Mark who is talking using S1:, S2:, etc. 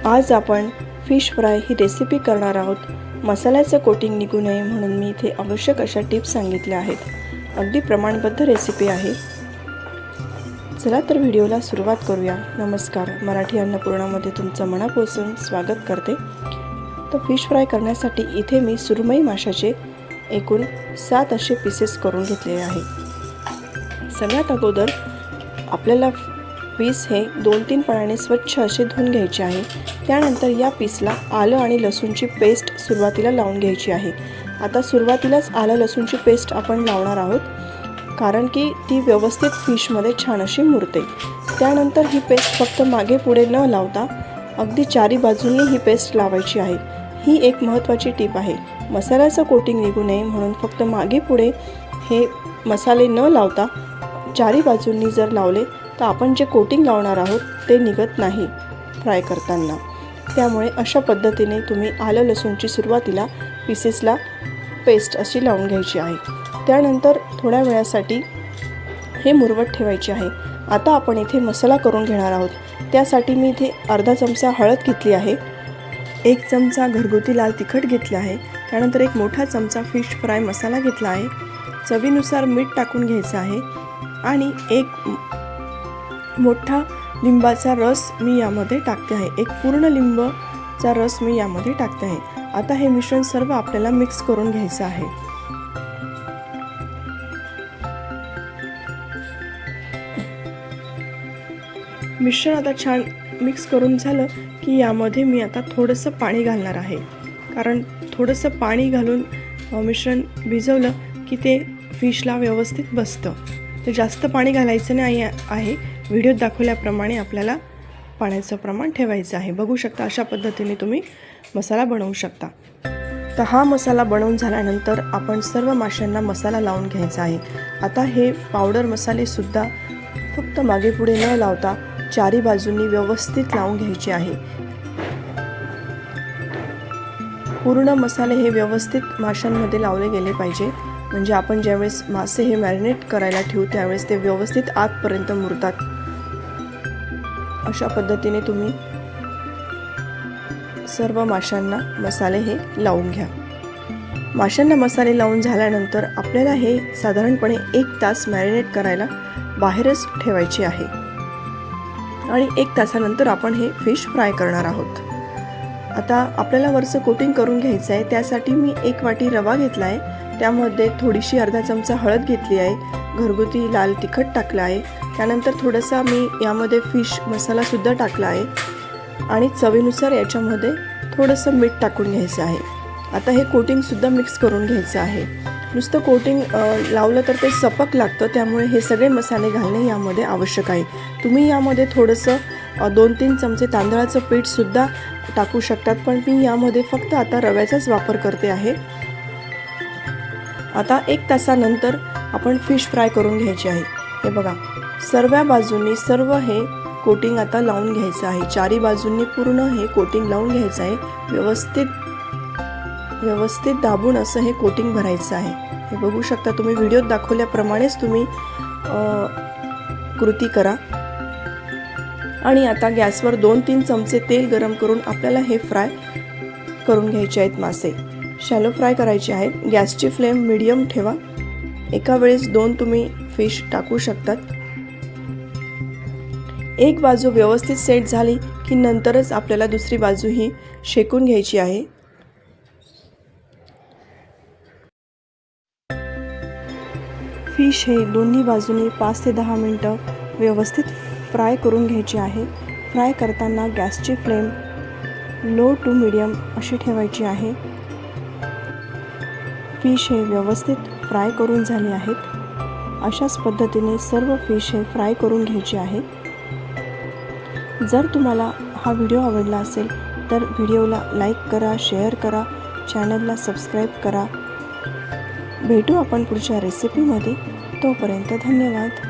S1: आज आपण fish fry ही recipe करणार आहोत। मसाल्याचं कोटिंग निघू नये म्हणून मी इथे आवश्यक अशा टिप्स सांगितल्या आहेत। अगदी प्रमाणबद्ध रेसिपी आहे। चला तर व्हिडिओला सुरुवात करूया। नमस्कार, मराठी अन्नपूर्णामध्ये तुमचं मनापासून स्वागत करते। तर फिश फ्राय करण्यासाठी इथे मी सुरमई माशाचे एकूण 7 असे पीसेस करून घेतलेले आहे। सगळ्यात अगोदर आपल्याला पीस हे 2-3 पाण्याने स्वच्छ असे धुवून घ्यायचे आहे। त्यानंतर या पीसला आलं आणि लसूणची पेस्ट सुरुवातीला लावून घ्यायची आहे। आता सुरुवातीलाच आलं लसूणची पेस्ट आपण लावणार आहोत, कारण की ती व्यवस्थित फिशमध्ये छान अशी मुरते। त्यानंतर ही पेस्ट फक्त मागे पुढे न लावता अगदी चारी बाजूंनी ही पेस्ट लावायची आहे। ही एक महत्त्वाची टिप आहे। मसाल्याचं कोटिंग निघू नये म्हणून फक्त मागे पुढे हे मसाले न लावता चारी बाजूंनी जर लावले तर आपण जे कोटिंग लावणार आहोत ते निघत नाही फ्राय करताना। त्यामुळे अशा पद्धतीने तुम्ही आलं लसूणची सुरुवातीला पीसेसला पेस्ट अशी लावून घ्यायची आहे। त्यानंतर थोड्या वेळासाठी हे मुरवत ठेवायचे आहे। आता आपण इथे मसाला करून घेणार आहोत। त्यासाठी मी इथे अर्धा चमचा हळद घेतली आहे, 1 चमचा घरगुती लाल तिखट घेतला आहे, त्यानंतर 1 मोठा चमचा फिश फ्राय मसाला घेतला आहे, चवीनुसार मीठ टाकून घ्यायचं आहे आणि 1 मोठा लिंबाचा रस मी यामध्ये टाकते आहे। 1 पूर्ण लिंबाचा रस मी यामध्ये टाकते आहे। आता हे मिश्रण सर्व आपल्याला मिक्स करून घ्यायचं आहे। मिश्रण आता छान मिक्स करून झालं की यामध्ये मी आता थोडंसं पाणी घालणार आहे, कारण थोडंसं पाणी घालून मिश्रण भिजवलं की ते फिशला व्यवस्थित बसतं। तर जास्त पाणी घालायचं नाही आहे। व्हिडिओत दाखवल्याप्रमाणे आपल्याला पाण्याचं प्रमाण ठेवायचं आहे। बघू शकता अशा पद्धतीने तुम्ही मसाला बनवू शकता। तर हा मसाला बनवून झाल्यानंतर आपण सर्व माशांना मसाला लावून घ्यायचा आहे। आता हे पावडर मसाले सुद्धा फक्त मागे पुढे न लावता चारी बाजूंनी व्यवस्थित लावून घ्यायचे आहे। पूर्ण मसाले हे व्यवस्थित माशांमध्ये लावले गेले पाहिजे, म्हणजे आपण ज्यावेळेस मासे हे मॅरिनेट करायला ठेवू त्यावेळेस ते व्यवस्थित आतपर्यंत मुरतात। अशा पद्धतीने तुम्ही सर्व माशांना मसाले हे लावून घ्या। माशांना मसाले लावून झाल्यानंतर आपल्याला हे साधारणपणे 1 तास मॅरिनेट करायला बाहेरच ठेवायचे आहे आणि 1 तासानंतर आपण हे फिश फ्राय करणार आहोत। आता आपल्याला वरचं कोटिंग करून घ्यायचं आहे। त्यासाठी मी 1 वाटी रवा घेतला आहे, त्यामध्ये थोडीशी अर्धा चमचा हळद घेतली आहे, घरगुती लाल तिखट टाकलं आहे, त्यानंतर थोडासा मी यामध्ये फिश मसालासुद्धा टाकला आहे आणि चवीनुसार याच्यामध्ये थोडंसं मीठ टाकून घ्यायचं आहे। आता हे कोटिंगसुद्धा मिक्स करून घ्यायचं आहे। नुसतं कोटिंग लावलं तर ते सपक लागतं, त्यामुळे हे सगळे मसाले घालणे यामध्ये आवश्यक आहे। तुम्ही यामध्ये थोडंसं 2-3 चमचे तांदळाचं पीठसुद्धा टाकू शकतात, पण मी यामध्ये फक्त आता रव्याचाच वापर करते आहे। आता 1 तासानंतर आपण फिश फ्राय करून घ्यायचे आहे। हे बघा, सर्व बाजूंनी सर्व हे कोटिंग आता लावून घ्यायचं आहे। चारी बाजूंनी पूर्ण हे कोटिंग लावून घ्यायचं आहे। व्यवस्थित दाबून असं हे कोटिंग भरायचं आहे। हे बघू शकता तुम्ही, व्हिडिओत दाखवल्याप्रमाणेच तुम्ही कृती करा। आणि आता गॅसवर 2-3 चमचे तेल गरम करून आपल्याला हे फ्राय करून घ्यायचे आहेत। मासे शॅलो फ्राय करायचे आहेत। गॅसची फ्लेम मीडियम ठेवा। एका वेळेस 2 तुम्ही फिश टाकू शकतात। एक बाजू व्यवस्थित सेट झाली की नंतरच आपल्याला दुसरी बाजू ही शेकून घ्यायची आहे। फिश हे दोन्ही बाजूनी 5 ते 10 मिनिटं व्यवस्थित फ्राय करून घ्यायचे आहे। फ्राय करताना गॅसची फ्लेम लो टू मीडियम अशी ठेवायची आहे। फिश हे व्यवस्थित फ्राय करून झाले आहेत। अशाच पद्धतीने सर्व फिश हे फ्राय करून घ्यायचे आहे। जर तुम्हाला हा व्हिडिओ आवडला असेल तर व्हिडिओला लाईक करा, शेअर करा, चॅनलला सबस्क्राईब करा। भेटू आपण पुढच्या रेसिपीमध्ये। तोपर्यंत धन्यवाद।